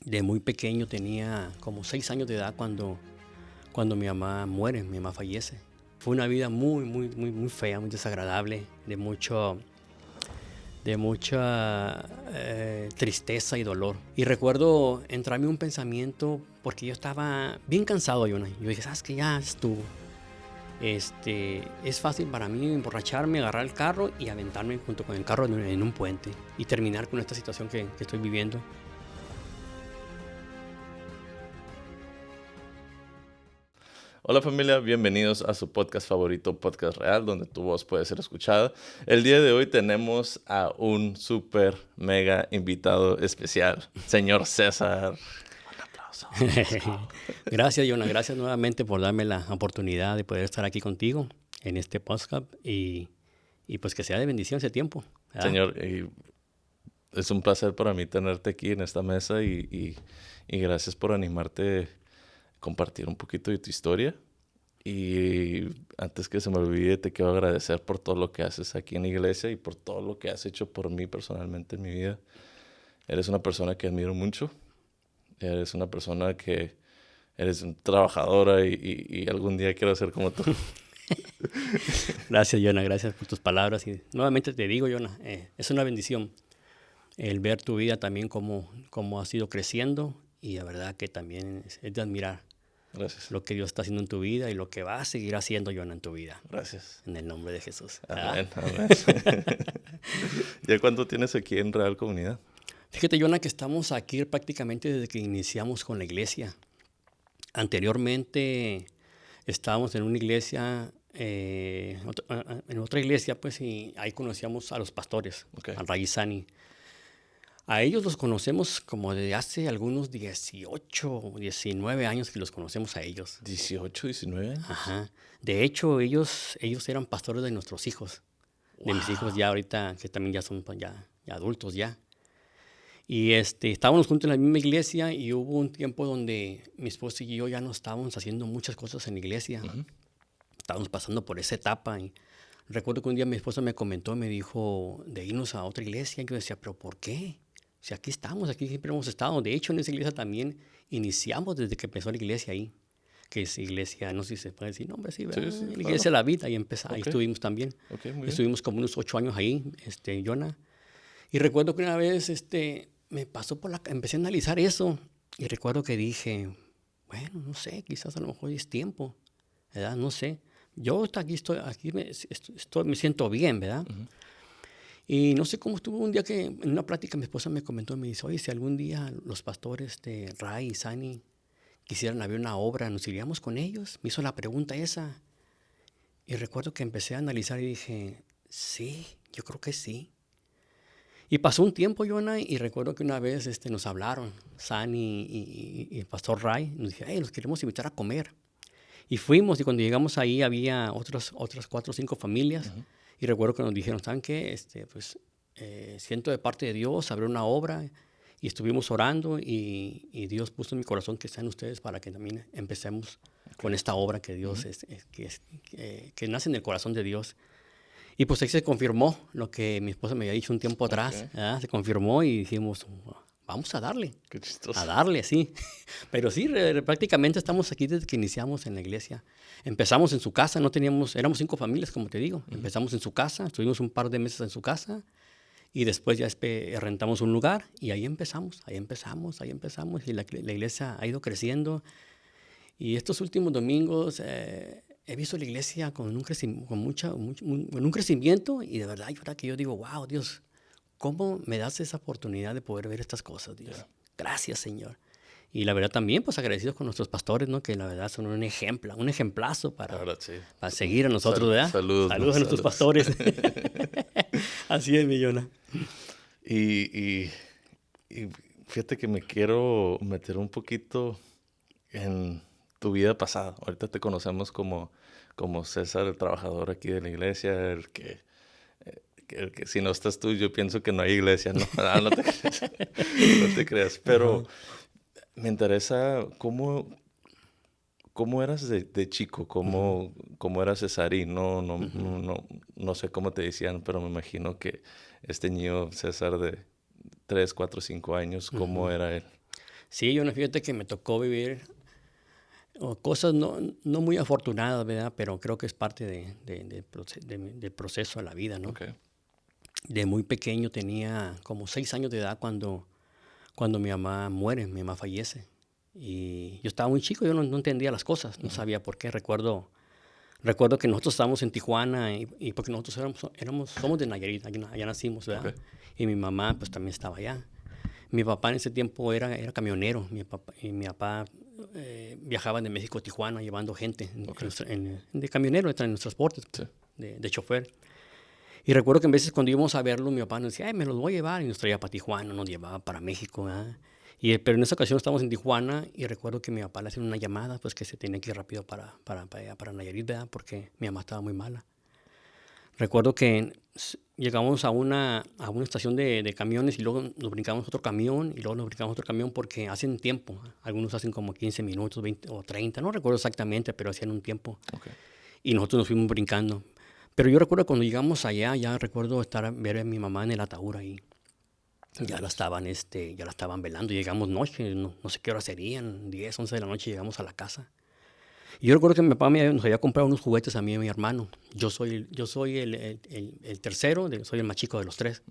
De muy pequeño, tenía como 6 años de edad cuando mi mamá muere, mi mamá fallece. Fue una vida muy fea, muy desagradable, de mucha tristeza y dolor. Y recuerdo entrarme un pensamiento porque yo estaba bien cansado, Jonah. Yo dije, ¿sabes qué? Ya estuvo. Es fácil para mí emborracharme, agarrar el carro y aventarme junto con el carro en un puente y terminar con esta situación que estoy viviendo. Hola familia, bienvenidos a su podcast favorito, Podcast Real, donde tu voz puede ser escuchada. El día de hoy tenemos a un súper mega invitado especial, señor César. Un aplauso. Gracias, Jonah. Gracias nuevamente por darme la oportunidad de poder estar aquí contigo en este podcast y pues que sea de bendición ese tiempo, ¿verdad? Señor, es un placer para mí tenerte aquí en esta mesa y gracias por animarte a compartir un poquito de tu historia. Y antes que se me olvide, te quiero agradecer por todo lo que haces aquí en la iglesia y por todo lo que has hecho por mí personalmente en mi vida. Eres una persona que admiro mucho. Eres una persona que eres trabajadora y algún día quiero ser como tú. Gracias, Jonah. Gracias por tus palabras. Y nuevamente te digo, Jonah, es una bendición el ver tu vida también cómo has ido creciendo y la verdad que también es de admirar Gracias. lo que Dios está haciendo en tu vida y lo que va a seguir haciendo, Jonah, en tu vida. Gracias. En el nombre de Jesús. ¿Verdad? Amén, amén. ¿Ya cuánto tienes aquí en Real Comunidad? Fíjate, Jonah, que estamos aquí prácticamente desde que iniciamos con la iglesia. Anteriormente estábamos en una iglesia, en otra iglesia, pues, y ahí conocíamos a los pastores, Okay. a Ray y Sani. A ellos los conocemos como desde hace algunos 18 o 19 años que los conocemos a ellos. 18, 19 años. Ajá. De hecho, ellos eran pastores de nuestros hijos. De mis hijos ya ahorita, que también ya son ya adultos ya. Y estábamos juntos en la misma iglesia y hubo un tiempo donde mi esposa y yo ya no estábamos haciendo muchas cosas en la iglesia. Ujú. Estábamos pasando por esa etapa y recuerdo que un día mi esposa me comentó, me dijo de irnos a otra iglesia. Y yo decía, ¿pero por qué? O sea, aquí estamos, aquí siempre hemos estado. De hecho, en esa iglesia también iniciamos desde que empezó la iglesia ahí. Que es iglesia, no sé si se puede decir nombre, sí, ¿verdad? Sí, sí, La claro. iglesia de la vida, ahí ahí Ok. estuvimos también. Ok, muy bien. Estuvimos como unos 8 años ahí, Jonah. Y recuerdo que una vez me pasó empecé a analizar eso y recuerdo que dije, bueno, no sé, quizás a lo mejor es tiempo, ¿verdad? No sé. Yo aquí me siento bien, ¿verdad? Ujú. Y no sé cómo estuvo un día que en una plática mi esposa me comentó, me dice, oye, si algún día los pastores de Ray y Sani quisieran abrir una obra, ¿nos iríamos con ellos? Me hizo la pregunta esa. Y recuerdo que empecé a analizar y dije, sí, yo creo que sí. Y pasó un tiempo, Jonah, y recuerdo que una vez nos hablaron, Sani y el pastor Ray, nos dijeron, hey, los queremos invitar a comer. Y fuimos, y cuando llegamos ahí había otras 4 o 5 familias, Ujú. y recuerdo que nos dijeron, ¿saben qué? Siento de parte de Dios abrir una obra, y estuvimos orando, y Dios puso en mi corazón que sean ustedes para que también empecemos con esta obra que Dios que nace en el corazón de Dios. Y pues ahí se confirmó lo que mi esposa me había dicho un tiempo atrás, Ok. ¿verdad? Se confirmó y dijimos, vamos a darle, Qué chistoso. sí. Pero sí, prácticamente estamos aquí desde que iniciamos en la iglesia. Empezamos en su casa, éramos 5 familias, como te digo. Empezamos en su casa, estuvimos un par de meses en su casa y después ya rentamos un lugar y ahí empezamos y la iglesia ha ido creciendo. Y estos últimos domingos he visto la iglesia con un crecimiento y de verdad, yo digo, wow, Dios, ¿cómo me das esa oportunidad de poder ver estas cosas, Dios? Yeah. Gracias, Señor. Y la verdad también, pues agradecidos con nuestros pastores, ¿no? Que la verdad son un ejemplazo La para verdad, sí. seguir a nosotros, ¿verdad? Saludos, Saludos a nuestros saludos. pastores. Así es, mi Jonah. Y fíjate que me quiero meter un poquito en tu vida pasada. Ahorita te conocemos como César, el trabajador aquí de la iglesia, el que si no estás tú, yo pienso que no hay iglesia, ¿no? Ah, no te creas. No te creas. Pero me interesa cómo eras de chico, cómo eras Cesarín. No sé cómo te decían, pero me imagino que este niño César de 3, 4, 5 años, ¿cómo era él? Sí, yo no, fíjate que me tocó vivir cosas no muy afortunadas, ¿verdad? Pero creo que es parte del proceso de la vida, ¿no? Ok. De muy pequeño, tenía como 6 años de edad cuando mi mamá muere, mi mamá fallece. Y yo estaba muy chico, yo no entendía las cosas, no sabía por qué. Recuerdo que nosotros estábamos en Tijuana y porque nosotros somos de Nayarit, allá nacimos, ¿verdad? Ok. Y mi mamá pues también estaba allá. Mi papá en ese tiempo era camionero, mi papá viajaba de México a Tijuana llevando gente Ok. de camionero, en los transportes, Sí. de chofer. Y recuerdo que en veces cuando íbamos a verlo, mi papá nos decía, ay, me los voy a llevar, y nos traía para Tijuana, nos llevaba para México, ¿verdad? Pero en esa ocasión estábamos en Tijuana y recuerdo que mi papá le hacía una llamada, pues que se tenía que ir rápido para Nayarit, ¿verdad? Porque mi mamá estaba muy mala. Recuerdo que llegamos a una estación de camiones y luego nos brincamos otro camión y luego nos brincamos otro camión porque hacen tiempo. Algunos hacen como 15 minutos, 20 o 30, no recuerdo exactamente, pero hacían un tiempo. Ok. Y nosotros nos fuimos brincando. Pero yo recuerdo cuando llegamos allá, ya recuerdo ver a mi mamá en el ataúd ahí. Ya la estaban velando. Llegamos noche, no sé qué hora serían, 10, 11 de la noche llegamos a la casa. Y yo recuerdo que mi papá nos había comprado unos juguetes a mí y a mi hermano. Yo soy el tercero, soy el más chico de los tres.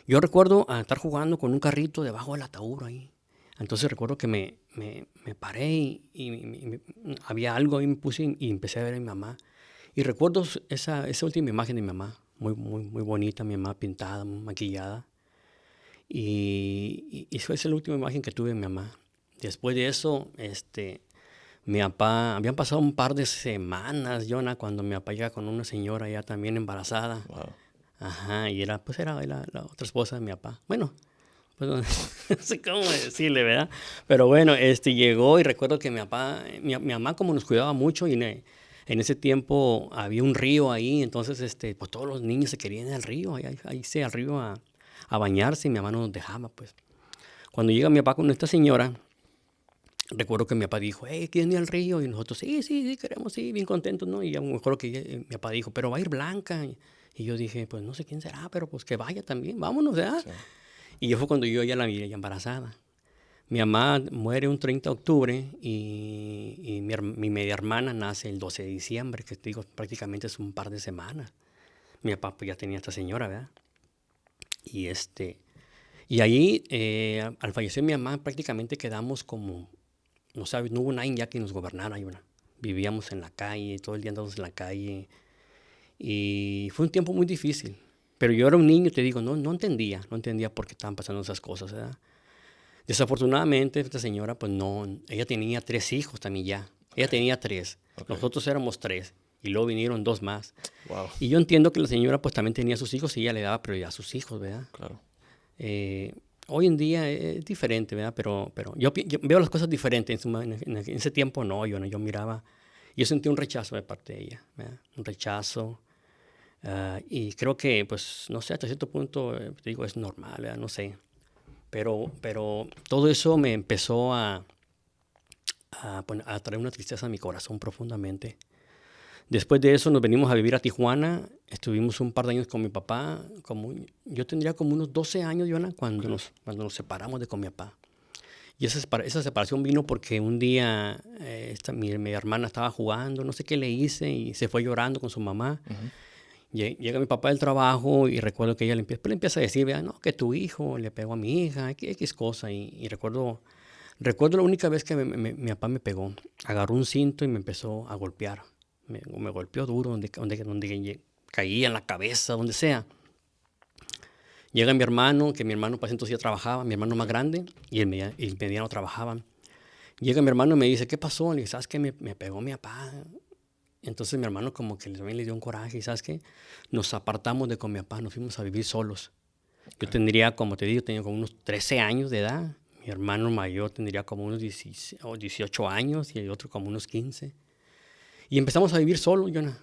Yo recuerdo estar jugando con un carrito debajo del ataúd ahí. Entonces recuerdo que me paré y había algo ahí, me puse y empecé a ver a mi mamá. Y recuerdo esa última imagen de mi mamá, muy, muy, muy bonita, mi mamá pintada, maquillada. Y fue esa la última imagen que tuve de mi mamá. Después de eso, mi papá, habían pasado un par de semanas, Jonah, cuando mi papá llega con una señora ya también embarazada. Wow. Ajá, y era la otra esposa de mi papá. Bueno, pues no sé cómo decirle, ¿verdad? Pero bueno, llegó y recuerdo que mi mamá como nos cuidaba mucho y en ese tiempo había un río ahí, entonces pues todos los niños se querían ir al río, ahí al río a bañarse y mi mamá no nos dejaba, pues. Cuando llega mi papá con esta señora, recuerdo que mi papá dijo, hey, ¿quieren ir al río? Y nosotros, sí, queremos ir, bien contentos, ¿no? Y yo me acuerdo que mi papá dijo, pero va a ir Blanca. Y yo dije, pues no sé quién será, pero pues que vaya también, vámonos, ¿verdad? Sí. Y yo fue cuando yo ya la vi ya embarazada. Mi mamá muere un 30 de octubre y mi media hermana nace el 12 de diciembre, que te digo, prácticamente es un par de semanas. Mi papá pues, ya tenía esta señora, ¿verdad? Y ahí, al fallecer mi mamá, prácticamente quedamos como, no sabes, no hubo nadie ya que nos gobernara. Vivíamos en la calle, todo el día andábamos en la calle. Y fue un tiempo muy difícil. Pero yo era un niño, te digo, no entendía por qué estaban pasando esas cosas, ¿verdad? Desafortunadamente, esta señora, pues no, ella tenía 3 hijos también ya. Ella tenía 3. Ok. Nosotros éramos 3. Y luego vinieron 2 más. Wow. Y yo entiendo que la señora pues también tenía sus hijos y ella le daba prioridad a sus hijos, ¿verdad? Claro. Hoy en día es diferente, ¿verdad? Pero yo veo las cosas diferentes. En ese tiempo no, yo miraba, yo sentí un rechazo de parte de ella, ¿verdad? Un rechazo. Y creo que, pues, no sé, hasta cierto punto, te digo, es normal, ¿verdad? No sé. Pero todo eso me empezó a traer una tristeza a mi corazón profundamente. Después de eso nos venimos a vivir a Tijuana. Estuvimos un par de años con mi papá. Yo tendría como unos 12 años, Jonah, cuando nos separamos de con mi papá. Y esa separación vino porque un día mi hermana estaba jugando, no sé qué le hice, y se fue llorando con su mamá. Llega mi papá del trabajo y recuerdo que ella le empieza a decir, no, que tu hijo le pegó a mi hija, que X cosa. Y recuerdo la única vez que mi papá me pegó. Agarró un cinto y me empezó a golpear. Me golpeó duro donde caía en la cabeza, donde sea. Llega mi hermano, que mi hermano para ese entonces ya trabajaba, mi hermano más grande, y el mediano trabajaban. Llega mi hermano y me dice, ¿qué pasó? Le digo, ¿sabes qué? Me pegó mi papá. Entonces mi hermano como que también le dio un coraje, y ¿sabes qué? Nos apartamos de con mi papá, nos fuimos a vivir solos. Yo tendría, como te digo, tenía como unos 13 años de edad. Mi hermano mayor tendría como unos 18 años y el otro como unos 15. Y empezamos a vivir solos, Jonah.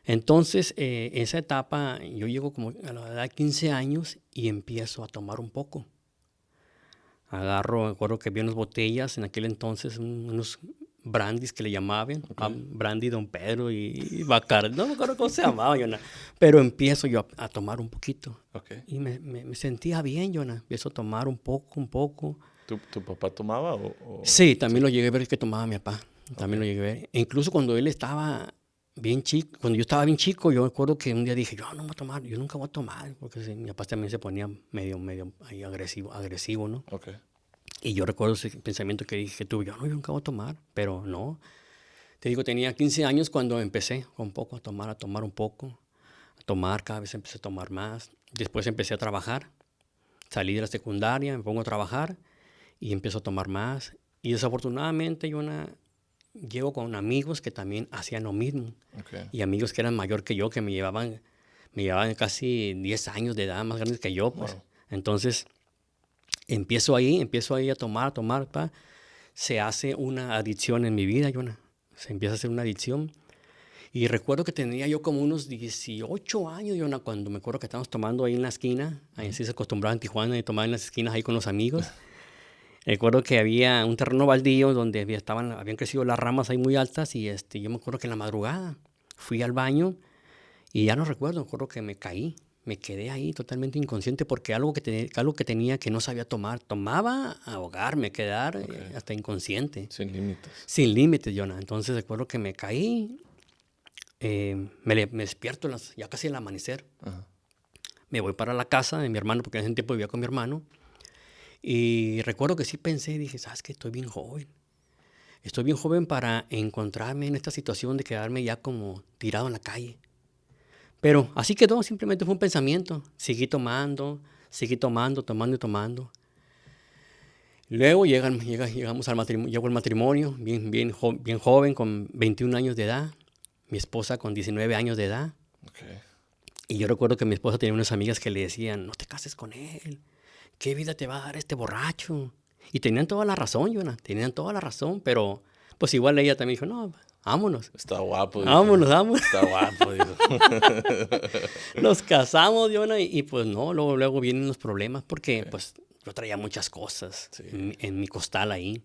Entonces, en esa etapa, yo llego como a la edad de 15 años y empiezo a tomar un poco. Me acuerdo que había unas botellas en aquel entonces, unos brandis que le llamaban, brandy Don Pedro y Bacardi, no me acuerdo cómo se llamaba, Jonah. Pero empiezo yo a tomar un poquito. Okay. Y me sentía bien, Jonah. Empiezo a tomar un poco. ¿Tu papá tomaba Sí, también lo llegué a ver que tomaba mi papá. También lo Ok. llegué a ver. E incluso cuando él estaba bien chico, cuando yo estaba bien chico, yo me acuerdo que un día dije, yo no voy a tomar, yo nunca voy a tomar, porque sí, mi papá también se ponía medio ahí agresivo, ¿no? Ok. Y yo recuerdo ese pensamiento que dije que tuve, yo nunca voy a tomar, pero no. Te digo, tenía 15 años cuando empecé con poco a tomar un poco, a tomar, cada vez empecé a tomar más. Después empecé a trabajar, salí de la secundaria, me pongo a trabajar y empiezo a tomar más. Y desafortunadamente llego con amigos que también hacían lo mismo. Ok. Y amigos que eran mayor que yo, que me llevaban casi 10 años de edad, más grandes que yo, pues. Wow. Entonces, empiezo ahí a tomar, pa. Se hace una adicción en mi vida, Jonah. Se empieza a hacer una adicción. Y recuerdo que tenía yo como unos 18 años, Jonah, cuando me acuerdo que estábamos tomando ahí en la esquina. Ahí sí se acostumbraba en Tijuana y tomar en las esquinas ahí con los amigos. Recuerdo que había un terreno baldío donde habían crecido las ramas ahí muy altas y yo me acuerdo que en la madrugada fui al baño y ya no recuerdo, me acuerdo que me caí, me quedé ahí totalmente inconsciente porque algo que tenía que no sabía tomar, tomaba a ahogarme, quedar Ok. hasta inconsciente, Sin límites. sin límites, Jonah. Entonces recuerdo que me caí, me despierto ya casi al amanecer, Ajá. me voy para la casa de mi hermano porque en ese tiempo vivía con mi hermano y recuerdo que sí pensé, dije, ¿sabes qué? Estoy bien joven para encontrarme en esta situación de quedarme ya como tirado en la calle. Pero así quedó, simplemente fue un pensamiento. Seguí tomando y tomando. Luego llegamos al matrimonio, llegó el matrimonio, bien joven, con 21 años de edad. Mi esposa con 19 años de edad. Ok. Y yo recuerdo que mi esposa tenía unas amigas que le decían, no te cases con él. ¿Qué vida te va a dar este borracho? Y tenían toda la razón, Jonah, tenían toda la razón, pero pues igual ella también dijo, no, vámonos, Está guapo, dijo. vámonos. Está guapo, dijo. Nos casamos, Jonah, y pues no, luego vienen los problemas porque Ok. pues yo traía muchas cosas Sí. en mi costal ahí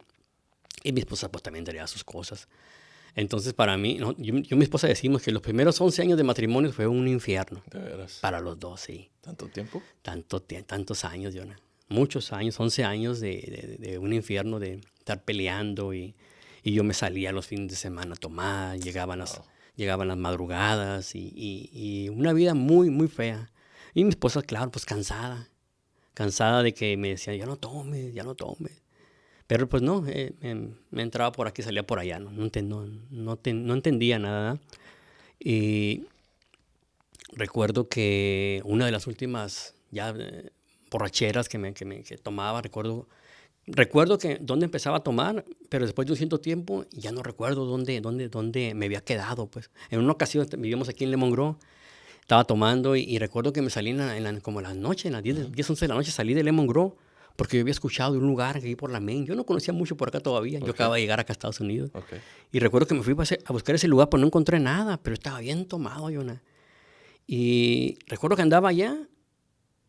y mi esposa pues también traía sus cosas. Entonces para mí, no, yo y mi esposa decimos que los primeros 11 años de matrimonio fue un infierno De veras. para los dos, sí. ¿Tanto tiempo? Tantos años, Jonah. Muchos años, 11 años de un infierno, de estar peleando y yo me salía los fines de semana a tomar, Wow. llegaban las madrugadas y una vida muy, muy fea. Y mi esposa, claro, pues cansada de que me decía, ya no tomes. Pero pues no, me entraba por aquí, salía por allá, no entendía nada. Y recuerdo que una de las últimas ya borracheras que tomaba, recuerdo que dónde empezaba a tomar, pero después de un cierto tiempo ya no recuerdo dónde me había quedado, pues. En una ocasión vivíamos aquí en Lemon Grove, estaba tomando y recuerdo que me salí como en la noche, en las 10, 11 de la noche salí de Lemon Grove porque yo había escuchado de un lugar que ahí por la Main. Yo no conocía mucho por acá todavía, yo Ok. acababa de llegar acá a Estados Unidos. Ok. Y recuerdo que me fui a buscar ese lugar, pero no encontré nada, pero estaba bien tomado, Jonah. Y recuerdo que andaba allá,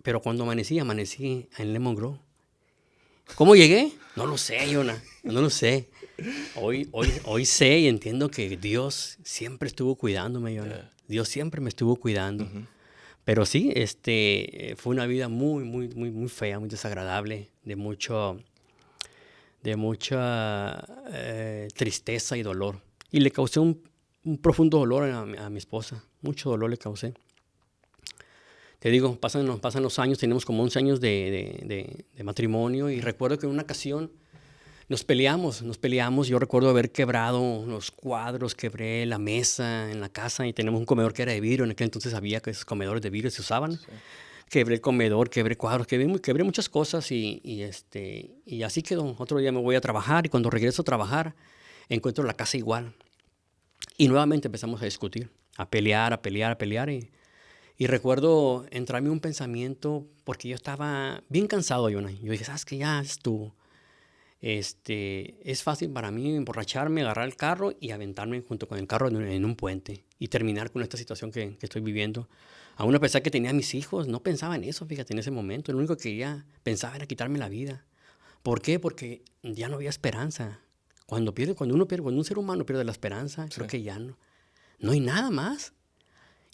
pero cuando amanecí en Lemon Grove. ¿Cómo llegué? No lo sé, Jonah, no lo sé. Hoy sé y entiendo que Dios siempre estuvo cuidándome, Jonah. Yeah. Dios siempre me estuvo cuidando. Ujú. Pero sí, fue una vida muy, muy, muy, muy fea, muy desagradable, de mucha tristeza y dolor. Y le causé un profundo dolor a mi esposa, mucho dolor le causé. Te digo, pasan los años, tenemos como 11 años de matrimonio y recuerdo que en una ocasión nos peleamos. Yo recuerdo haber quebrado los cuadros, quebré la mesa en la casa y tenemos un comedor que era de vidrio. En aquel entonces había que esos comedores de vidrio se usaban. Sí. Quebré el comedor, quebré cuadros, quebré muchas cosas y así quedó. Otro día me voy a trabajar y cuando regreso a trabajar encuentro la casa igual. Y nuevamente empezamos a discutir, a pelear. Y recuerdo entrarme un pensamiento porque yo estaba bien cansado, Jonah. Yo dije, ¿sabes qué? Ya estuvo. Es fácil para mí emborracharme, agarrar el carro y aventarme junto con el carro en un puente y terminar con esta situación que estoy viviendo. Aún a pesar que tenía a mis hijos, no pensaba en eso, fíjate, en ese momento. Lo único que pensaba era quitarme la vida. ¿Por qué? Porque ya no había esperanza. Cuando un ser humano pierde la esperanza, Sí. creo que ya no hay nada más.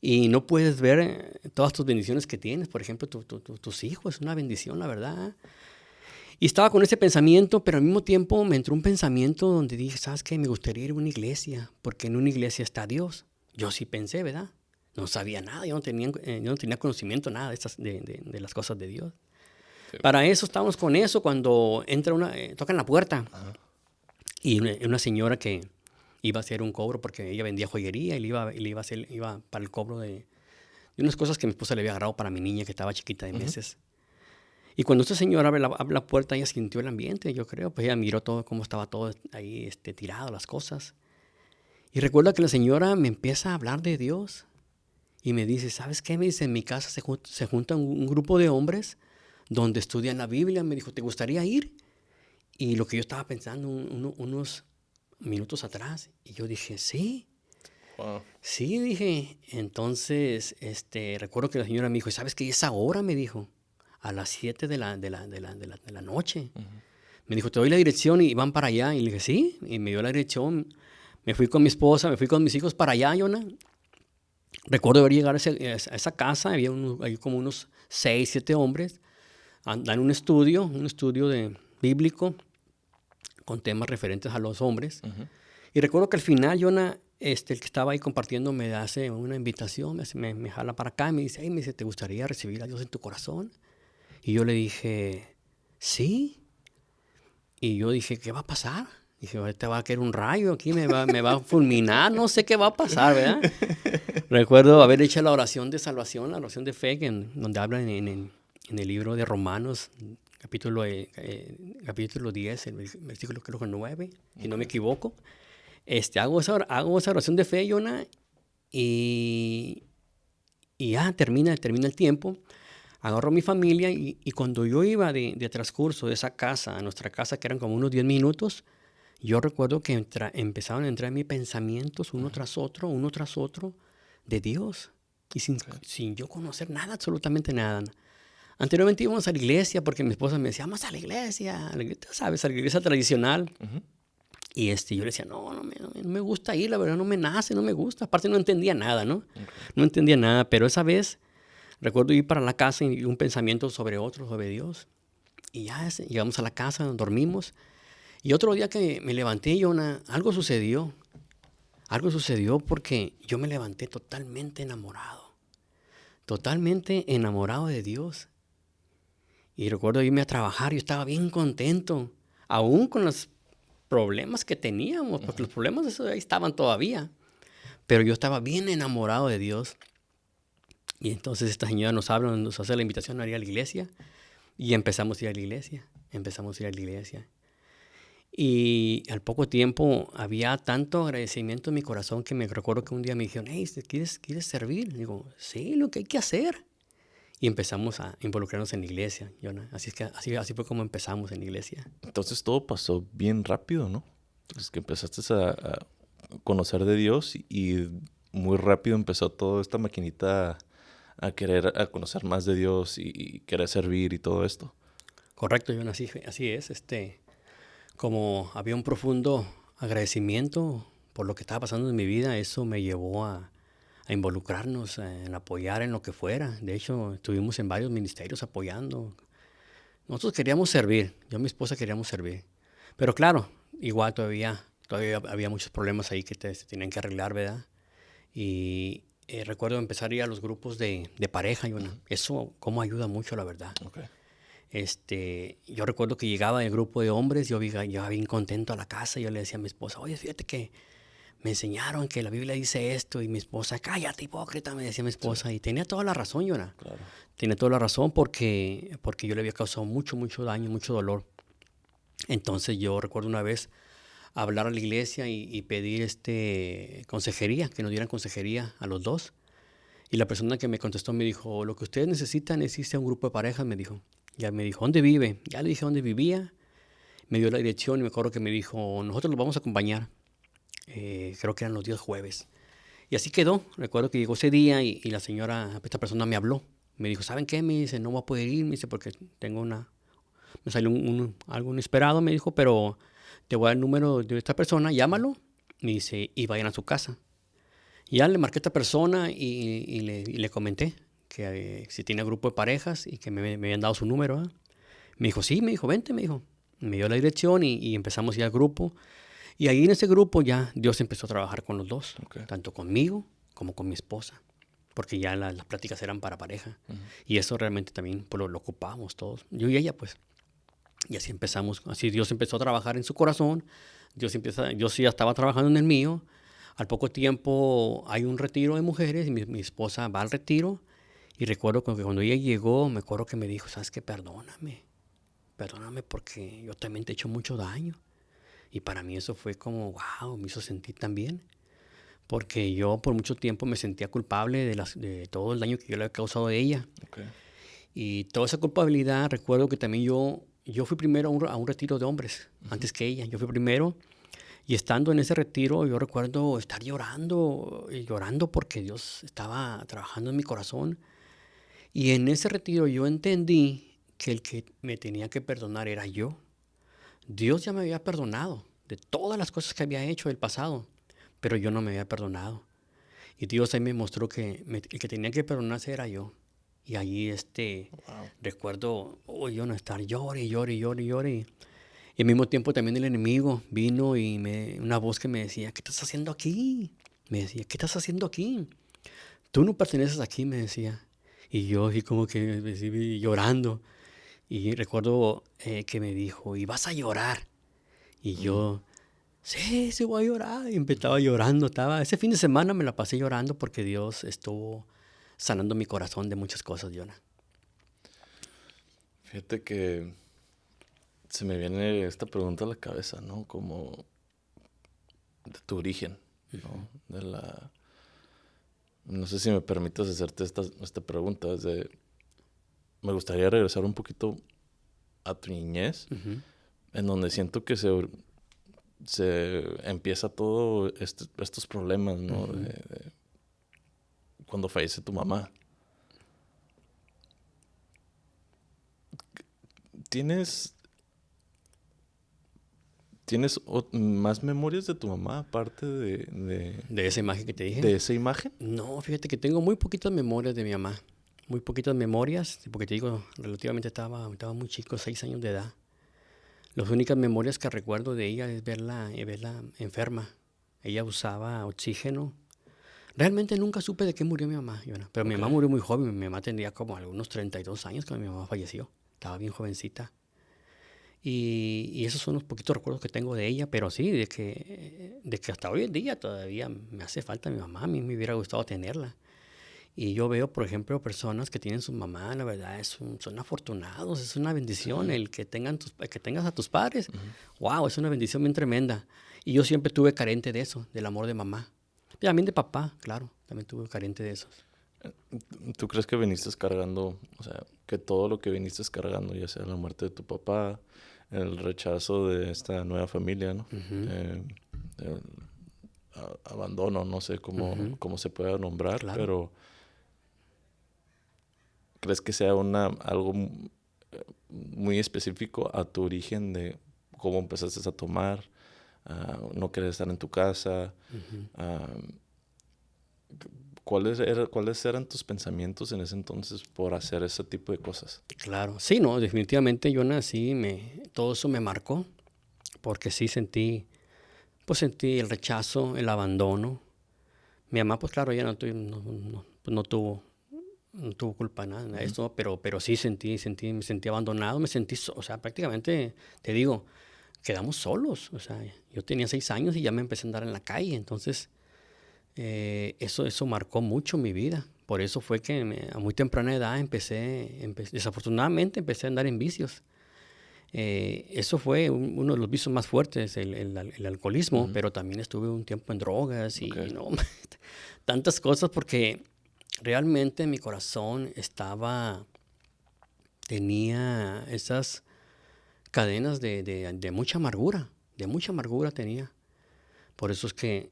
Y no puedes ver todas tus bendiciones que tienes. Por ejemplo, tus hijos, es una bendición, la verdad. Y estaba con ese pensamiento, pero al mismo tiempo me entró un pensamiento donde dije, ¿sabes qué? Me gustaría ir a una iglesia, porque en una iglesia está Dios. Yo sí pensé, ¿verdad? No sabía nada, yo no tenía conocimiento nada de las cosas de Dios. Sí. Para eso estábamos con eso cuando tocan la puerta. Ajá. Y una señora que iba a hacer un cobro porque ella vendía joyería y iba para el cobro de unas cosas que mi esposa le había agarrado para mi niña que estaba chiquita de meses. Y cuando esta señora abre la puerta, ella sintió el ambiente, yo creo. Pues ella miró todo, cómo estaba todo ahí tirado, las cosas. Y recuerda que la señora me empieza a hablar de Dios. Y me dice, ¿sabes qué? Me dice, en mi casa se junta un grupo de hombres donde estudian la Biblia. Me dijo, ¿te gustaría ir? Y lo que yo estaba pensando unos minutos atrás. Y yo dije, sí. Wow. Sí, dije. Entonces, recuerdo que la señora me dijo, ¿sabes qué? Esa hora, me dijo, a las 7 de la noche. Me dijo, te doy la dirección y van para allá. Y le dije, sí. Y me dio la dirección. Me fui con mi esposa, me fui con mis hijos para allá, Jonah. Recuerdo haber llegado a esa casa, había hay como unos 6, 7 hombres, dan un estudio bíblico con temas referentes a los hombres. Y recuerdo que al final, Jonah, el que estaba ahí compartiendo me hace una invitación, me jala para acá y me dice, hey, ¿te gustaría recibir a Dios en tu corazón? Y yo le dije, sí. Y yo dije, ¿qué va a pasar? Dije, ahorita va a caer un rayo aquí, me va a fulminar, no sé qué va a pasar, ¿verdad? Recuerdo haber hecho la oración de salvación, la oración de fe, donde habla en el libro de Romanos, capítulo 10, el versículo creo que 9, si no me equivoco. Hago esa oración de fe, Jonah, y ya termina el tiempo. Agarro a mi familia y cuando yo iba de transcurso de esa casa a nuestra casa, que eran como unos 10 minutos, yo recuerdo que empezaron a entrar en mis pensamientos uno tras otro, de Dios. Y sin yo conocer nada, absolutamente nada. Anteriormente íbamos a la iglesia porque mi esposa me decía, vamos a la iglesia, ¿sabes? A la iglesia tradicional. Y yo le decía, no me gusta ir, la verdad no me nace, no me gusta. Aparte no entendía nada, ¿no? No entendía nada, pero esa vez recuerdo ir para la casa y un pensamiento sobre Dios. Y ya llegamos a la casa, dormimos. Y otro día que me levanté, algo sucedió. Algo sucedió porque yo me levanté totalmente enamorado de Dios. Y recuerdo irme a trabajar, yo estaba bien contento, aún con los problemas que teníamos, porque los problemas esos ahí estaban todavía. Pero yo estaba bien enamorado de Dios. Y entonces esta señora nos hace la invitación a ir a la iglesia. Y empezamos a ir a la iglesia. Y al poco tiempo había tanto agradecimiento en mi corazón que me recuerdo que un día me dijeron, hey, ¿quieres servir? Y digo, sí, lo que hay que hacer. Y empezamos a involucrarnos en la iglesia, Jonah. Así fue como empezamos en la iglesia. Entonces todo pasó bien rápido, ¿no? Es que empezaste a conocer de Dios y muy rápido empezó toda esta maquinita a querer a conocer más de Dios y querer servir y todo esto. Correcto, Jonah, así es. Como había un profundo agradecimiento por lo que estaba pasando en mi vida, eso me llevó a involucrarnos, en apoyar en lo que fuera. De hecho, estuvimos en varios ministerios apoyando. Nosotros queríamos servir, yo y mi esposa queríamos servir. Pero claro, igual todavía había muchos problemas ahí que se tenían que arreglar, ¿verdad? Y recuerdo empezar a ir a los grupos de pareja, eso como ayuda mucho, la verdad. Okay. Yo recuerdo que llegaba el grupo de hombres, yo iba bien contento a la casa, y yo le decía a mi esposa, oye, fíjate que me enseñaron que la Biblia dice esto, y mi esposa, cállate, hipócrita, me decía mi esposa, y tenía toda la razón, Jonah. Claro. Tenía toda la razón porque yo le había causado mucho daño, mucho dolor. Entonces yo recuerdo una vez hablar a la iglesia y pedir consejería, que nos dieran consejería a los dos. Y la persona que me contestó me dijo, lo que ustedes necesitan es irse a un grupo de parejas, me dijo. Ya me dijo, ¿dónde vive? Ya le dije dónde vivía. Me dio la dirección y me acuerdo que me dijo, nosotros los vamos a acompañar. Creo que eran los días jueves. Y así quedó. Recuerdo que llegó ese día y esta persona me habló. Me dijo, ¿saben qué? Me dice, no voy a poder ir, me dice, porque me salió algo inesperado, me dijo, pero te voy a dar el número de esta persona, llámalo, me dice, y vayan a su casa. Y ya le marqué a esta persona y le comenté que si tiene grupo de parejas y que me habían dado su número. Me dijo, sí, me dijo, vente, me dijo. Me dio la dirección y empezamos a ir al grupo. Y ahí en ese grupo ya Dios empezó a trabajar con los dos, Ok. tanto conmigo como con mi esposa, porque ya las pláticas eran para pareja. Y eso realmente también pues, lo ocupábamos todos, yo y ella pues. Y así empezamos, así Dios empezó a trabajar en su corazón, yo sí ya estaba trabajando en el mío. Al poco tiempo hay un retiro de mujeres y mi esposa va al retiro. Y recuerdo que cuando ella llegó, me acuerdo que me dijo, ¿sabes qué? Perdóname porque yo también te he hecho mucho daño. Y para mí eso fue como, wow, me hizo sentir tan bien. Porque yo por mucho tiempo me sentía culpable de todo el daño que yo le había causado a ella. Ok. Y toda esa culpabilidad, recuerdo que también yo fui primero a un retiro de hombres, antes que ella. Yo fui primero y estando en ese retiro, yo recuerdo estar llorando y llorando porque Dios estaba trabajando en mi corazón. Y en ese retiro yo entendí que el que me tenía que perdonar era yo. Dios ya me había perdonado de todas las cosas que había hecho del pasado, pero yo no me había perdonado. Y Dios ahí me mostró que el que tenía que perdonarse era yo. Y allí Wow. recuerdo, yo no estar llore, llore, llore, llore. Y al mismo tiempo también el enemigo vino y una voz que me decía, ¿qué estás haciendo aquí? Me decía, ¿qué estás haciendo aquí? Tú no perteneces aquí, me decía. Y yo así como que así, llorando. Y recuerdo que me dijo, ¿y vas a llorar? Y yo, sí, sí voy a llorar. Y empezaba llorando. Ese fin de semana me la pasé llorando porque Dios estuvo sanando mi corazón de muchas cosas, Jonah. Fíjate que se me viene esta pregunta a la cabeza, ¿no? Como de tu origen, ¿no? No sé si me permitas hacerte esta pregunta. Me gustaría regresar un poquito a tu niñez, Ujú, en donde siento que se empieza todo estos problemas, ¿no? ujú. Cuando fallece tu mamá. ¿Tienes, tienes más memorias de tu mamá aparte De esa imagen que te dije. de esa imagen? No, fíjate que tengo muy poquitas memorias de mi mamá. Muy poquitas memorias, porque te digo, relativamente estaba muy chico, 6 años de edad. Las únicas memorias que recuerdo de ella es verla enferma. Ella usaba oxígeno. Realmente nunca supe de qué murió mi mamá, Yona. Pero mi Ok. mamá murió muy joven. Mi mamá tendría como algunos 32 años cuando mi mamá falleció. Estaba bien jovencita. Y esos son los poquitos recuerdos que tengo de ella. Pero sí, de que hasta hoy en día todavía me hace falta mi mamá. A mí me hubiera gustado tenerla. Y yo veo, por ejemplo, personas que tienen su mamá, la verdad, son afortunados, es una Sí. bendición el que que tengas a tus padres. Wow, es una bendición bien tremenda. Y yo siempre tuve carente de eso, del amor de mamá. Y también de papá, claro, también tuve carente de eso. ¿Tú crees que viniste cargando, o sea, que todo lo que viniste cargando, ya sea la muerte de tu papá, el rechazo de esta nueva familia, ¿no? Ujú, El abandono, no sé ujú, cómo se pueda nombrar, claro. pero ¿crees que sea algo muy específico a tu origen de cómo empezaste a tomar, no querer estar en tu casa? Ujú. ah, ¿Cuáles eran tus pensamientos en ese entonces por hacer ese tipo de cosas? Claro, sí, no, definitivamente yo nací, todo eso me marcó, porque sí sentí el rechazo, el abandono. Mi mamá, pues claro, ella pues, no tuvo culpa de nada de Ujú. eso, pero sí me sentí abandonado, o sea, prácticamente, te digo, quedamos solos, o sea, yo tenía 6 años y ya me empecé a andar en la calle, entonces eso marcó mucho mi vida, por eso fue que a muy temprana edad desafortunadamente empecé a andar en vicios. Eso fue uno de los vicios más fuertes, el alcoholismo, Ujú. pero también estuve un tiempo en drogas Ok. y no, tantas cosas porque realmente mi corazón tenía esas cadenas de de mucha amargura tenía. Por eso es que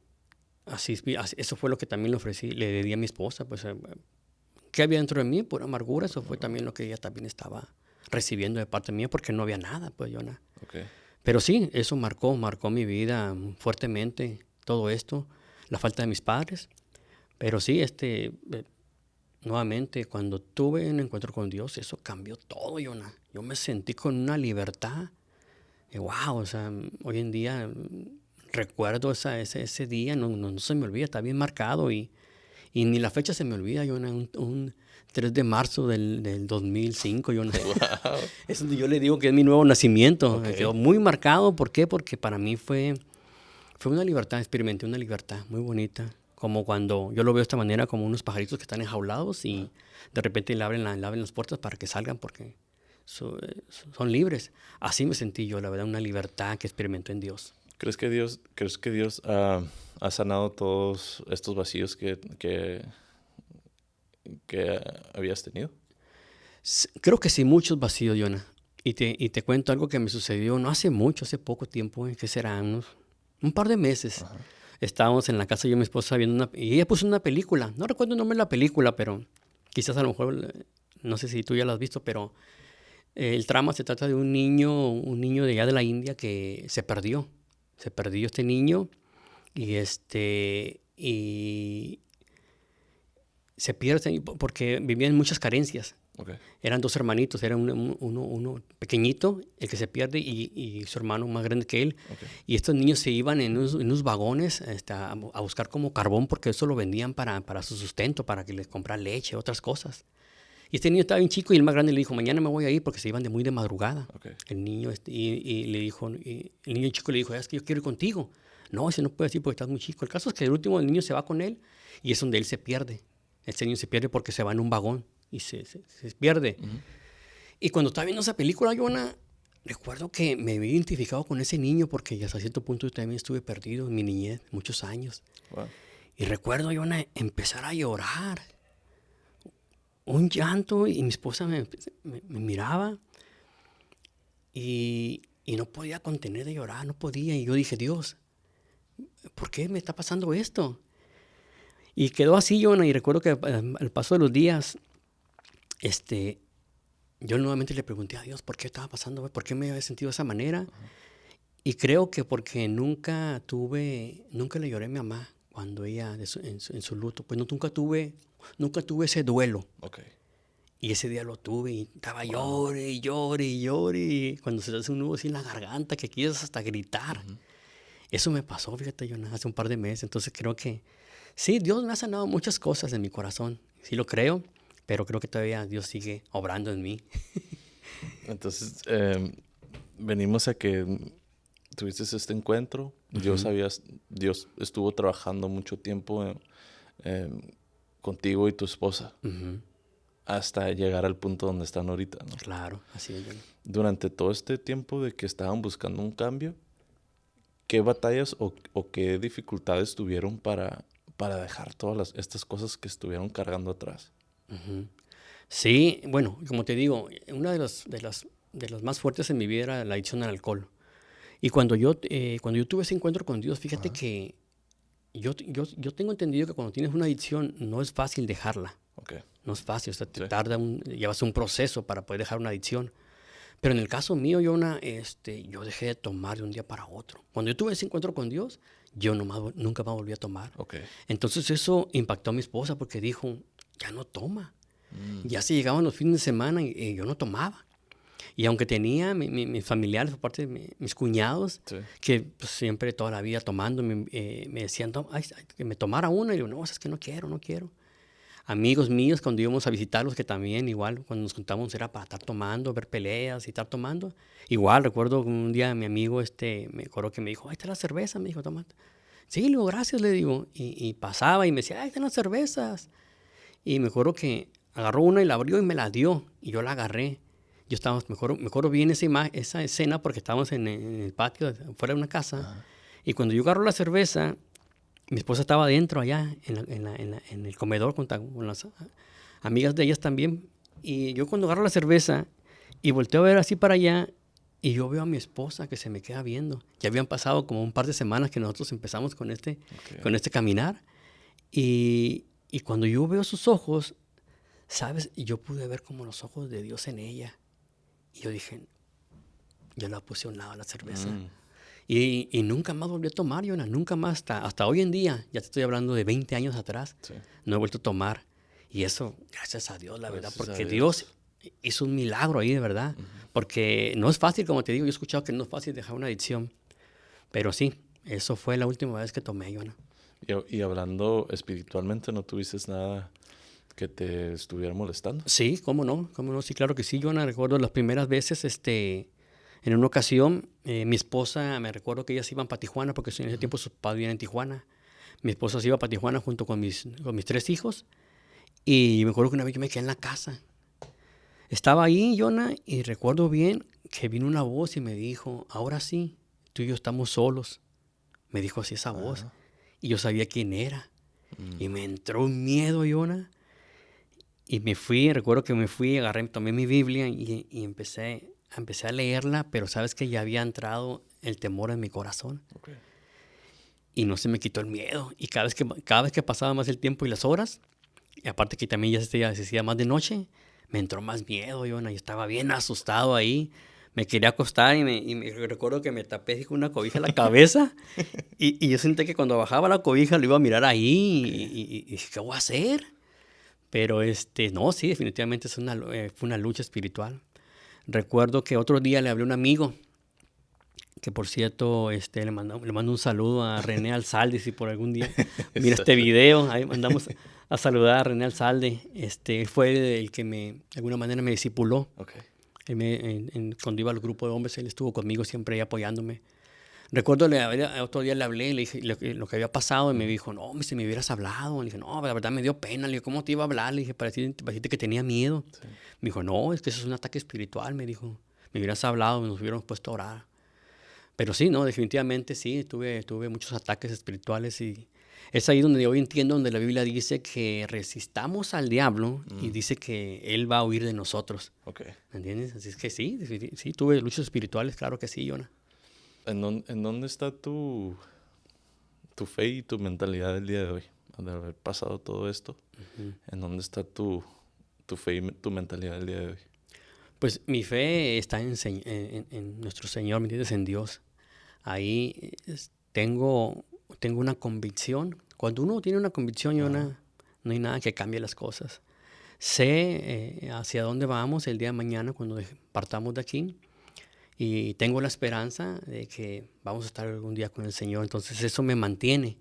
eso fue lo que también le di a mi esposa, pues, ¿qué había dentro de mí? Pura amargura, eso fue también lo que ella también estaba recibiendo de parte mía, porque no había nada, pues, Jonah. Ok. Pero sí, eso marcó mi vida fuertemente, todo esto, la falta de mis padres. Pero sí, nuevamente, cuando tuve un encuentro con Dios, eso cambió todo, Jonah. Yo me sentí con una libertad. Wow, o sea, hoy en día recuerdo ese día, no se me olvida, está bien marcado y ni la fecha se me olvida, Jonah, un 3 de marzo del 2005, Jonah. Wow. Es donde yo le digo que es mi nuevo nacimiento. Ok. Me quedó muy marcado. ¿Por qué? Porque para mí fue una libertad, experimenté una libertad muy bonita. Como cuando yo lo veo de esta manera, como unos pajaritos que están enjaulados y de repente le abren las puertas para que salgan porque son libres. Así me sentí yo, la verdad, una libertad que experimenté en Dios. ¿Crees que Dios ha sanado todos estos vacíos que habías tenido? Creo que sí, muchos vacíos, Jonah. Y te cuento algo que me sucedió no hace mucho, hace poco tiempo, ¿qué será? Un par de meses. Ajá. Estábamos en la casa yo y mi esposa viendo y ella puso una película. No recuerdo el nombre de la película, pero quizás a lo mejor, no sé si tú ya la has visto, pero el trama se trata de un niño de allá de la India que se perdió. Se perdió este niño y se pierde porque vivía en muchas carencias. Okay. Eran dos hermanitos, era uno pequeñito, el que se pierde, y su hermano más grande que él. Okay. Y estos niños se iban en unos vagones a buscar como carbón, porque eso lo vendían para su sustento, para que les comprara leche, otras cosas. Y este niño estaba bien chico y el más grande le dijo, mañana me voy a ir porque se iban muy de madrugada. Okay. El niño, y le dijo, y el niño chico le dijo, es que yo quiero ir contigo. No, ese no puede ir porque estás muy chico. El caso es que el último el niño se va con él y es donde él se pierde. Este niño se pierde porque se va en un vagón y se pierde. Uh-huh. Y cuando estaba viendo esa película, Jonah, recuerdo que me había identificado con ese niño porque hasta cierto punto yo también estuve perdido en mi niñez, muchos años. Wow. Y recuerdo, Jonah, empezar a llorar. Un llanto y mi esposa me miraba y no podía contener de llorar, no podía. Y yo dije, Dios, ¿por qué me está pasando esto? Y quedó así, Jonah, y recuerdo que al paso de los días, yo nuevamente le pregunté a Dios por qué estaba pasando, por qué me había sentido de esa manera. Uh-huh. Y creo que porque nunca le lloré a mi mamá cuando ella, en su luto, pues nunca tuve ese duelo. Okay. Y ese día lo tuve y estaba llore y llore y llore. Y cuando se te hace un nudo así en la garganta que quieres hasta gritar. Uh-huh. Eso me pasó, fíjate, Jonah, hace un par de meses. Entonces creo que sí, Dios me ha sanado muchas cosas en mi corazón. Sí lo creo, pero creo que todavía Dios sigue obrando en mí. Entonces, venimos a que tuviste este encuentro. Uh-huh. Dios estuvo trabajando mucho tiempo contigo y tu esposa. Uh-huh. Hasta llegar al punto donde están ahorita, ¿no? Claro, así es. Durante todo este tiempo de que estaban buscando un cambio, ¿qué batallas o qué dificultades tuvieron para dejar todas estas cosas que estuvieron cargando atrás? Uh-huh. Sí, bueno, como te digo, una de las más fuertes en mi vida era la adicción al alcohol. Y cuando yo tuve ese encuentro con Dios, fíjate uh-huh. que yo tengo entendido que cuando tienes una adicción no es fácil dejarla. Okay. No es fácil, o sea, llevas un proceso para poder dejar una adicción. Pero en el caso mío, Jonah, yo dejé de tomar de un día para otro. Cuando yo tuve ese encuentro con Dios, yo nunca más volví a tomar. Okay. Entonces eso impactó a mi esposa porque dijo, ya no toma. Ya se llegaban los fines de semana y yo no tomaba. Y aunque tenía mis familiares, por parte de mis cuñados, sí. que pues, siempre toda la vida tomando, me decían que me tomara una. Y yo, no, es que no quiero. Amigos míos, cuando íbamos a visitarlos, que también igual, cuando nos juntábamos era para estar tomando, ver peleas y estar tomando. Igual, recuerdo un día mi amigo, me acuerdo que me dijo, ahí está la cerveza, me dijo, toma. Sí, le digo, gracias, le digo. Y pasaba y me decía, ahí están las cervezas. Y me acuerdo que agarró una y la abrió y me la dio. Y yo la agarré. Yo estaba, me acuerdo bien esa escena porque estábamos en el patio, fuera de una casa. Uh-huh. Y cuando yo agarro la cerveza, mi esposa estaba adentro allá en el comedor con las amigas de ellas también. Y yo cuando agarro la cerveza y volteo a ver así para allá y yo veo a mi esposa que se me queda viendo. Ya habían pasado como un par de semanas que nosotros empezamos con este caminar. Y cuando yo veo sus ojos, ¿sabes? Y yo pude ver como los ojos de Dios en ella. Y yo dije, yo la puse a un lado a la cerveza. Y nunca más volví a tomar, Jonah, nunca más, hasta hoy en día, ya te estoy hablando de 20 años atrás, sí. No he vuelto a tomar. Y eso, gracias a Dios, la verdad, Gracias a porque Dios. Dios hizo un milagro ahí, de verdad. Porque no es fácil, como te digo, yo he escuchado que no es fácil dejar una adicción. Pero sí, eso fue la última vez que tomé, Jonah. Y hablando espiritualmente, ¿no tuviste nada que te estuviera molestando? Sí, cómo no, sí, claro que sí, Jonah. Recuerdo las primeras veces, en una ocasión, mi esposa, me recuerdo que ellas iban para Tijuana, porque en ese tiempo sus padres vivían en Tijuana. Mi esposa se iba para Tijuana junto con mis 3 hijos. Y me acuerdo que una vez yo me quedé en la casa. Estaba ahí, Jonah, y recuerdo bien que vino una voz y me dijo, ahora sí, tú y yo estamos solos. Me dijo así esa voz. Ajá. Y yo sabía quién era. Y me entró un miedo, Jonah. Y me fui, recuerdo que me fui, agarré, tomé mi Biblia y empecé a leerla, pero sabes que ya había entrado el temor en mi corazón. Ok. Y no se me quitó el miedo. Y cada vez que pasaba más el tiempo y las horas, y aparte que también ya se hacía más de noche, me entró más miedo, Jonah. Yo estaba bien asustado ahí. Me quería acostar y me recuerdo que me tapé así con una cobija en la cabeza. Y yo sentí que cuando bajaba la cobija lo iba a mirar ahí y dije, ¿qué voy a hacer? Pero no, sí, definitivamente fue una lucha espiritual. Recuerdo que otro día le hablé a un amigo, que por cierto, le mando un saludo a René Alzalde, si por algún día mira este video, ahí mandamos a saludar a René Alzalde. Él fue el que de alguna manera me discipuló. Ok. Cuando iba al grupo de hombres, él estuvo conmigo siempre ahí apoyándome. Recuerdo, otro día le hablé y le dije lo que había pasado y me dijo, no, hombre, si me hubieras hablado. Le dije, no, la verdad me dio pena. Le dije, ¿cómo te iba a hablar? Le dije, para decirte que tenía miedo. Sí. Me dijo, no, es que eso es un ataque espiritual, me dijo. Me hubieras hablado, nos hubiéramos puesto a orar. Pero sí, no, definitivamente sí, tuve muchos ataques espirituales y es ahí donde hoy entiendo, donde la Biblia dice que resistamos al diablo y dice que él va a huir de nosotros. Ok. ¿Me entiendes? Así es que sí, sí, tuve luchas espirituales, claro que sí, Jonah. ¿En dónde está tu fe y tu mentalidad del día de hoy? De haber pasado todo esto, ¿en dónde está tu fe y tu mentalidad del día de hoy? Pues mi fe está en nuestro Señor, ¿me entiendes? En Dios. Ahí tengo una convicción. Cuando uno tiene una convicción, Jonah, no hay nada que cambie las cosas. Sé hacia dónde vamos el día de mañana cuando partamos de aquí y tengo la esperanza de que vamos a estar algún día con el Señor. Entonces eso me mantiene,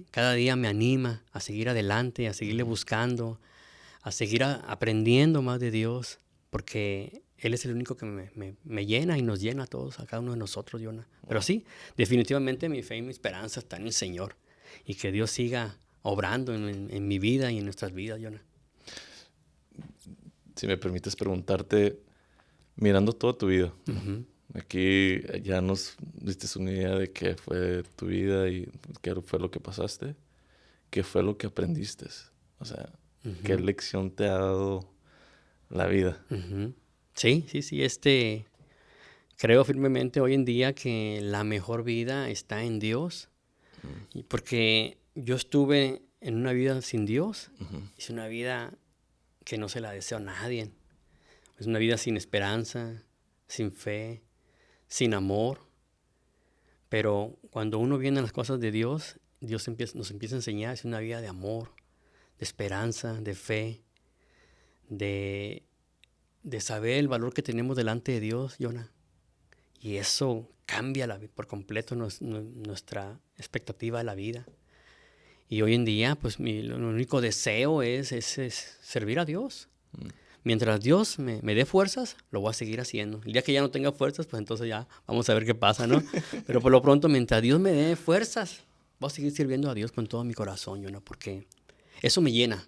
cada día me anima a seguir adelante, a seguirle buscando, a seguir aprendiendo más de Dios, porque Él es el único que me llena y nos llena a todos, a cada uno de nosotros, Jonah. Pero sí, definitivamente mi fe y mi esperanza están en el Señor y que Dios siga obrando en mi vida y en nuestras vidas, Jonah. Si me permites preguntarte, mirando toda tu vida, aquí ya nos diste una idea de qué fue tu vida y qué fue lo que pasaste, qué fue lo que aprendiste. O sea, qué lección te ha dado la vida. Sí, creo firmemente hoy en día que la mejor vida está en Dios, y porque yo estuve en una vida sin Dios, es una vida que no se la deseo a nadie, es una vida sin esperanza, sin fe, sin amor, pero cuando uno viene a las cosas de Dios, Dios nos empieza a enseñar, es una vida de amor, de esperanza, de fe, de saber el valor que tenemos delante de Dios, Jonah. Y eso cambia por completo nuestra expectativa de la vida. Y hoy en día, pues lo único deseo es servir a Dios. Mientras Dios me dé fuerzas, lo voy a seguir haciendo. El día que ya no tenga fuerzas, pues entonces ya vamos a ver qué pasa, ¿no? Pero por lo pronto, mientras Dios me dé fuerzas, voy a seguir sirviendo a Dios con todo mi corazón, Jonah, porque eso me llena.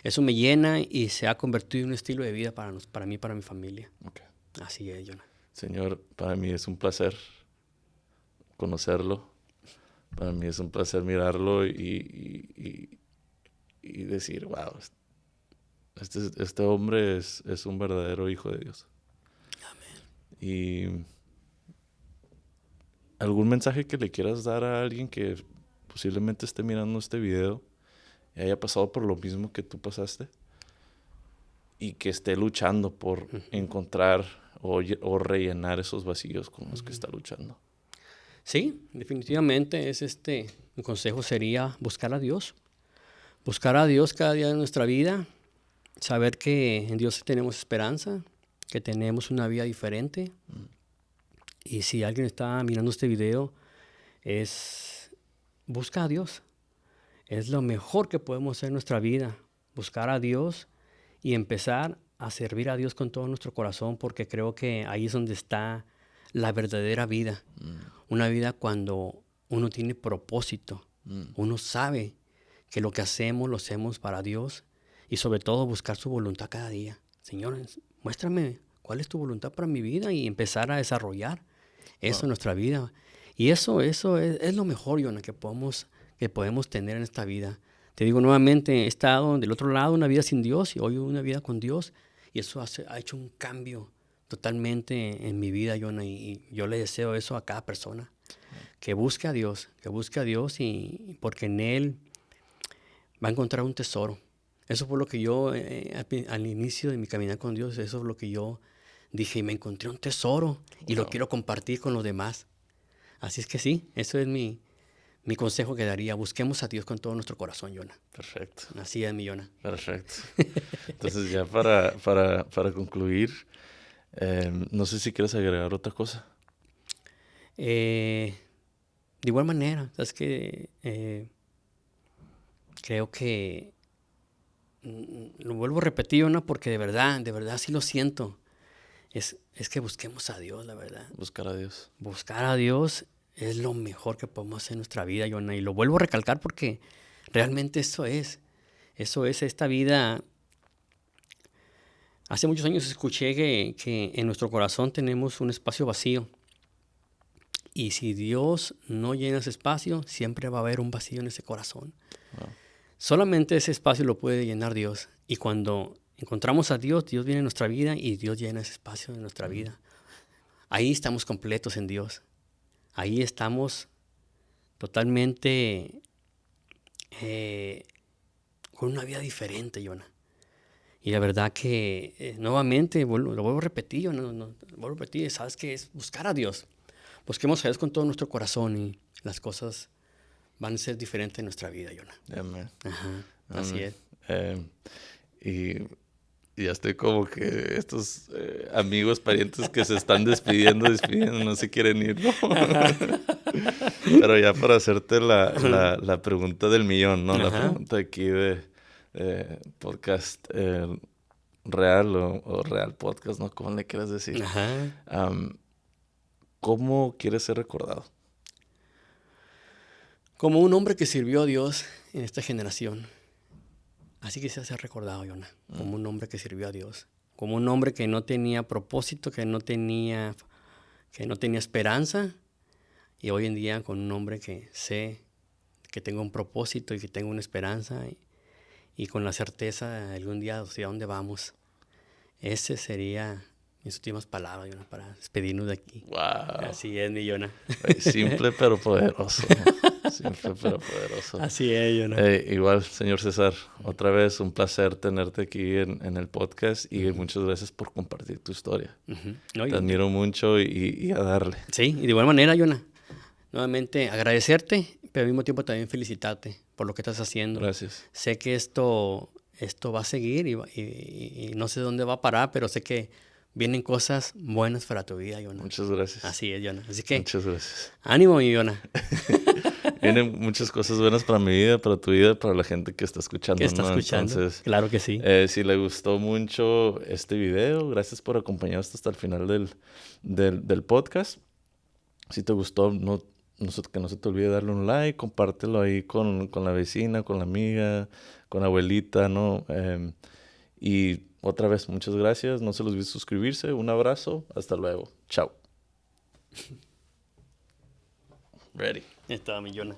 Eso me llena y se ha convertido en un estilo de vida para mí y para mi familia. Okay. Así es, Jonah. Señor, para mí es un placer conocerlo. Para mí es un placer mirarlo y decir, wow, este hombre es un verdadero hijo de Dios. Amén. Y algún mensaje que le quieras dar a alguien que posiblemente esté mirando este video y haya pasado por lo mismo que tú pasaste y que esté luchando por encontrar o rellenar esos vacíos con los que está luchando. Sí, definitivamente mi consejo sería buscar a Dios. Buscar a Dios cada día de nuestra vida, saber que en Dios tenemos esperanza, que tenemos una vida diferente. Y si alguien está mirando este video, busca a Dios. Es lo mejor que podemos hacer en nuestra vida, buscar a Dios y empezar a servir a Dios con todo nuestro corazón, porque creo que ahí es donde está la verdadera vida. Una vida cuando uno tiene propósito, uno sabe que lo que hacemos lo hacemos para Dios y sobre todo buscar su voluntad cada día. Señor, muéstrame cuál es tu voluntad para mi vida y empezar a desarrollar eso en nuestra vida. Y eso es lo mejor, Jonah, que podemos tener en esta vida. Te digo nuevamente, he estado del otro lado, una vida sin Dios, y hoy una vida con Dios, y eso ha hecho un cambio totalmente en mi vida, Jonah, y yo le deseo eso a cada persona, que busque a Dios, y porque en Él va a encontrar un tesoro. Eso fue lo que yo, al inicio de mi caminar con Dios, eso es lo que yo dije, me encontré un tesoro y lo quiero compartir con los demás. Así es que sí, eso es mi consejo que daría. Busquemos a Dios con todo nuestro corazón, Jonah. Perfecto. Así es, mi Jonah. Perfecto. Entonces ya para concluir, no sé si quieres agregar otra cosa. De igual manera, sabes que creo que lo vuelvo a repetir, Jonah, porque de verdad sí lo siento. Es que busquemos a Dios, la verdad. Buscar a Dios. Buscar a Dios es lo mejor que podemos hacer en nuestra vida, Jonah. Y lo vuelvo a recalcar porque realmente eso es esta vida. Hace muchos años escuché que en nuestro corazón tenemos un espacio vacío. Y si Dios no llena ese espacio, siempre va a haber un vacío en ese corazón. Wow. Solamente ese espacio lo puede llenar Dios. Y cuando encontramos a Dios, Dios viene en nuestra vida y Dios llena ese espacio en nuestra vida. Ahí estamos completos en Dios. Ahí estamos totalmente con una vida diferente, Jonah. Y la verdad que nuevamente, lo vuelvo a repetir, ¿sabes qué? Es buscar a Dios. Busquemos a Dios con todo nuestro corazón y las cosas van a ser diferentes en nuestra vida, Jonah. Amén. Ajá, así es. Y ya estoy como que estos amigos, parientes que se están despidiendo, no se quieren ir, ¿no? Pero ya para hacerte la pregunta del millón, ¿no? La pregunta aquí de podcast real o real podcast, ¿no? ¿Cómo le quieras decir? ¿Cómo quieres ser recordado? Como un hombre que sirvió a Dios en esta generación. Así quisiera ser recordado, Jonah, como un hombre que sirvió a Dios, como un hombre que no tenía propósito, que no tenía esperanza, y hoy en día con un hombre que sé que tengo un propósito y que tengo una esperanza y con la certeza de algún día hacia dónde vamos. Ese sería mis últimas palabras, Jonah, para despedirnos de aquí. Wow. Así es, mi Jonah. Simple pero poderoso. Simple pero poderoso. Así es, Jonah. Igual, señor César, otra vez un placer tenerte aquí en el podcast y muchas gracias por compartir tu historia. Te admiro mucho y a darle. Sí, y de igual manera, Jonah, nuevamente agradecerte, pero al mismo tiempo también felicitarte por lo que estás haciendo. Gracias. Sé que esto va a seguir y no sé dónde va a parar, pero sé que vienen cosas buenas para tu vida, Jonah. Muchas gracias. Así es, Jonah. Así que muchas gracias. Ánimo, mi Jonah. Vienen muchas cosas buenas para mi vida, para tu vida, para la gente que está escuchando. Entonces, claro que sí. Si le gustó mucho este video, gracias por acompañarnos hasta el final del podcast. Si te gustó, que no se te olvide darle un like, compártelo ahí con la vecina, con la amiga, con la abuelita, ¿no? Y otra vez, muchas gracias. No se les olvide suscribirse. Un abrazo. Hasta luego. Chao. Ready. Estaba mi Jonah.